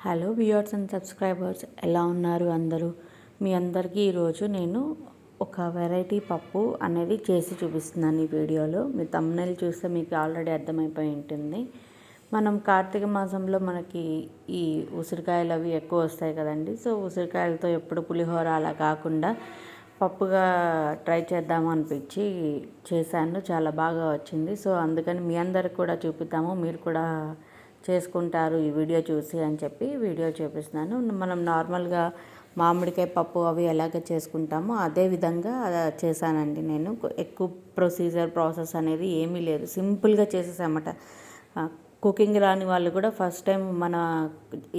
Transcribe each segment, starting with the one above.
Hello viewers and subscribers, ఎలా ఉన్నారు అందరూ? మీ అందరికీ ఈరోజు నేను ఒక వెరైటీ పప్పు అనేది చేసి చూపిస్తున్నాను ఈ వీడియోలో. మీ థంబ్నెయిల్ చూస్తే మీకు ఆల్రెడీ అర్థమైపోయి ఉంటుంది. మనం కార్తీక మాసంలో మనకి ఈ ఉసిరికాయలు అవి ఎక్కువ వస్తాయి కదండి. సో ఉసిరికాయలతో ఎప్పుడు పులిహోర అలా కాకుండా పప్పుగా ట్రై చేద్దాము అనిపించి చేశాను. చాలా బాగా వచ్చింది. సో అందుకని మీ అందరికి కూడా చూపిద్దాము, మీరు కూడా చేసుకుంటారు ఈ వీడియో చూసి అని చెప్పి వీడియో చూపిస్తున్నాను. మనం నార్మల్గా మామిడికాయ పప్పు అవి ఎలాగ చేసుకుంటామో అదే విధంగా చేశానండి. నేను ఎక్కువ ప్రాసెస్ అనేది ఏమీ లేదు, సింపుల్గా చేసేసామట. కుకింగ్ రాని వాళ్ళు కూడా ఫస్ట్ టైం మన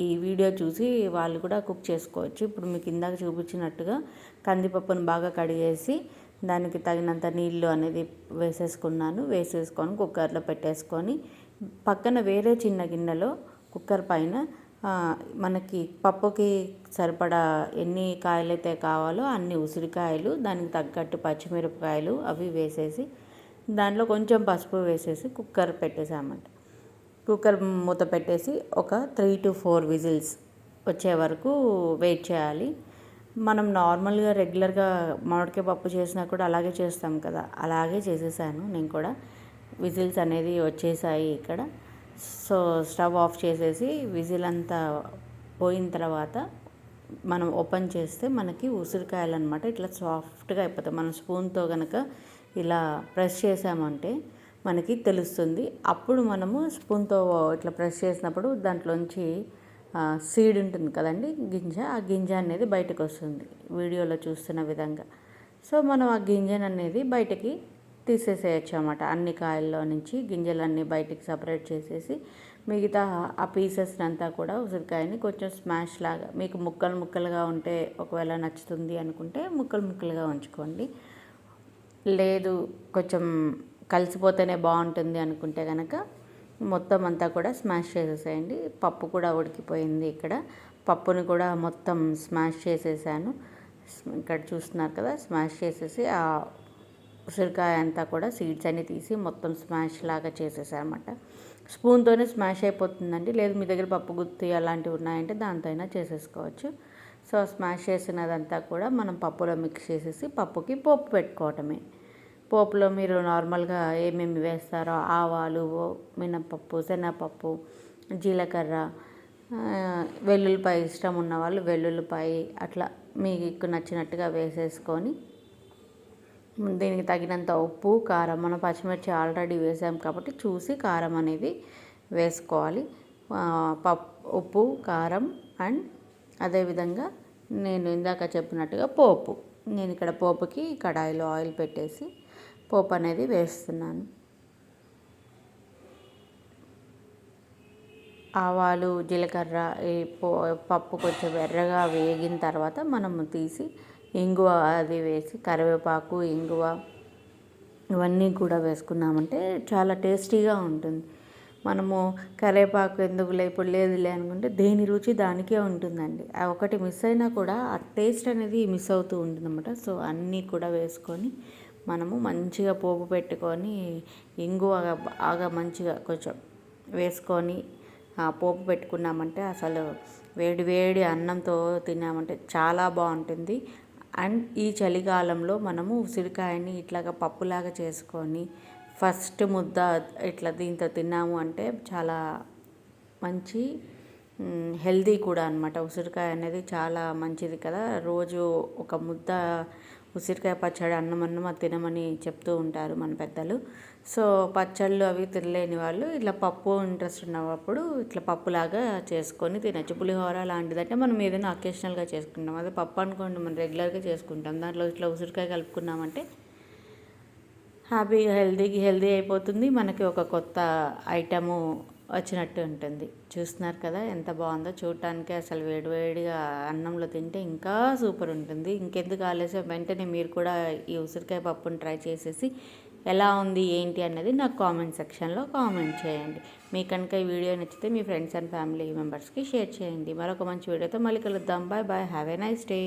ఈ వీడియో చూసి వాళ్ళు కూడా కుక్ చేసుకోవచ్చు. ఇప్పుడు మీకు ఇందాక చూపించినట్టుగా కందిపప్పును బాగా కడిగేసి దానికి తగినంత నీళ్ళు అనేది వేసేసుకొని కుక్కర్లో పెట్టేసుకొని పక్కన వేరే చిన్న గిన్నెలో కుక్కర్ పైన మనకి పప్పుకి సరిపడా ఎన్ని కాయలైతే కావాలో అన్ని ఉసిరికాయలు, దానికి తగ్గట్టు పచ్చిమిరపకాయలు అవి వేసేసి దాంట్లో కొంచెం పసుపు వేసేసి కుక్కర్ పెట్టేసామంట. కుక్కర్ మూత పెట్టేసి ఒక 3 to 4 విజిల్స్ వచ్చే వరకు వెయిట్ చేయాలి. మనం నార్మల్గా రెగ్యులర్గా మామిడికాయ పప్పు చేసినా కూడా అలాగే చేస్తాం కదా, అలాగే చేసేసాను నేను కూడా. విజిల్స్ అనేది వచ్చేసాయి ఇక్కడ. సో స్టవ్ ఆఫ్ చేసేసి విజిల్ అంతా పోయిన తర్వాత మనం ఓపెన్ చేస్తే మనకి ఉసిరికాయలు అనమాట ఇట్లా సాఫ్ట్గా అయిపోతాయి. మనం స్పూన్తో కనుక ఇలా ప్రెస్ చేసామంటే మనకి తెలుస్తుంది. అప్పుడు మనము స్పూన్తో ఇట్లా ప్రెస్ చేసినప్పుడు దాంట్లోంచి సీడ్ ఉంటుంది కదండి, గింజ, ఆ గింజ అనేది బయటకు వస్తుంది వీడియోలో చూస్తున్న విధంగా. సో మనం ఆ గింజను అనేది బయటకి తీసేసేయచ్చు అన్నమాట. అన్ని కాయల్లో నుంచి గింజలన్నీ బయటికి సపరేట్ చేసేసి మిగతా ఆ పీసెస్ని అంతా కూడా ఉసిరికాయని కొంచెం స్మాష్ లాగా, మీకు ముక్కలు ముక్కలుగా ఉంటే ఒకవేళ నచ్చుతుంది అనుకుంటే ముక్కలు ముక్కలుగా ఉంచుకోండి. లేదు కొంచెం కలిసిపోతేనే బాగుంటుంది అనుకుంటే కనుక మొత్తం అంతా కూడా స్మాష్ చేసేసేయండి. పప్పు కూడా ఉడికిపోయింది. ఇక్కడ పప్పుని కూడా మొత్తం స్మాష్ చేసేసాను. ఇక్కడ చూస్తున్నారు కదా, స్మాష్ చేసేసి ఆ ఉసిరికాయ అంతా కూడా సీడ్స్ అన్నీ తీసి మొత్తం స్మాష్ లాగా చేసేసారన్నమాట. స్పూన్తోనే స్మాష్ అయిపోతుందండి. లేదు మీ దగ్గర పప్పు గుత్తి అలాంటివి ఉన్నాయంటే దాంతో అయినా చేసేసుకోవచ్చు. సో స్మాష్ చేసినదంతా కూడా మనం పప్పులో మిక్స్ చేసేసి పప్పుకి పోపు పెట్టుకోవటమే. పోపులో మీరు నార్మల్గా ఏమేమి వేస్తారో ఆవాలు, మినపప్పు, శనగపప్పు, జీలకర్ర, వెల్లుల్లిపాయ ఇష్టం ఉన్న వాళ్ళు వెల్లుల్లిపాయ అట్లా మీకు నచ్చినట్టుగా వేసేసుకొని దీనికి తగినంత ఉప్పు, కారం, మనం పచ్చిమిర్చి ఆల్రెడీ వేసాం కాబట్టి చూసి కారం అనేది వేసుకోవాలి. ఉప్పు, కారం అండ్ అదేవిధంగా నేను ఇందాక చెప్పినట్టుగా పోపు. నేను ఇక్కడ పోపుకి కడాయిలో ఆయిల్ పెట్టేసి పోపు అనేది వేస్తున్నాను. ఆవాలు, జీలకర్ర, ఈ పప్పు కొంచెం ఎర్రగా వేగిన తర్వాత మనము తీసి ఇంగువ అది వేసి కరివేపాకు, ఇంగువ ఇవన్నీ కూడా వేసుకున్నామంటే చాలా టేస్టీగా ఉంటుంది. మనము కరివేపాకు ఎందుకులే ఇప్పుడు లేదులే అనుకుంటే దేని రుచి దానికే ఉంటుందండి. ఆ ఒకటి మిస్ అయినా కూడా ఆ టేస్ట్ అనేది మిస్ అవుతూ ఉంటుందన్నమాట. సో అన్నీ కూడా వేసుకొని మనము మంచిగా పోపు పెట్టుకొని ఇంగువ బాగా మంచిగా కొంచెం వేసుకొని పోపు పెట్టుకున్నామంటే అసలు వేడి వేడి అన్నంతో తిన్నామంటే చాలా బాగుంటుంది. అండ్ ఈ చలికాలంలో మనము ఉసిరికాయని ఇట్లాగా పప్పులాగా చేసుకొని ఫస్ట్ ముద్ద ఇట్లా దీంతో తిన్నాము అంటే చాలా మంచి హెల్దీ కూడా అనమాట. ఉసిరికాయ అనేది చాలా మంచిది కదా. రోజు ఒక ముద్ద ఉసిరికాయ పచ్చడి అన్నం తినమని చెప్తూ ఉంటారు మన పెద్దలు. సో పచ్చళ్ళు అవి తినలేని వాళ్ళు ఇట్లా పప్పు ఇంట్రెస్ట్ ఉన్నప్పుడు ఇట్లా పప్పులాగా చేసుకొని తినచ్చు. పులిహోర లాంటిదంటే మనం ఏదైనా అకేషనల్గా చేసుకుంటాం. అదే పప్పు అనుకోండి మనం రెగ్యులర్గా చేసుకుంటాం. దాంట్లో ఇట్లా ఉసిరికాయ కలుపుకున్నామంటే హ్యాపీగా హెల్దీ అయిపోతుంది. మనకి ఒక కొత్త ఐటము వచ్చినట్టు ఉంటుంది. చూస్తున్నారు కదా ఎంత బాగుందో, చూడటానికి అసలు వేడివేడిగా అన్నంలో తింటే ఇంకా సూపర్ ఉంటుంది. ఇంకెందుకు ఆలస్యం, వెంటనే మీరు కూడా ఈ ఉసిరికాయ పప్పుని ట్రై చేసేసి ఎలా ఉంది ఏంటి అన్నది నాకు కామెంట్ సెక్షన్లో కామెంట్ చేయండి. మీకు కనుక ఈ వీడియో నచ్చితే మీ ఫ్రెండ్స్ అండ్ ఫ్యామిలీ మెంబర్స్కి షేర్ చేయండి. మరొక మంచి వీడియోతో మళ్ళీ కలుద్దాం. Bye bye, have a nice day.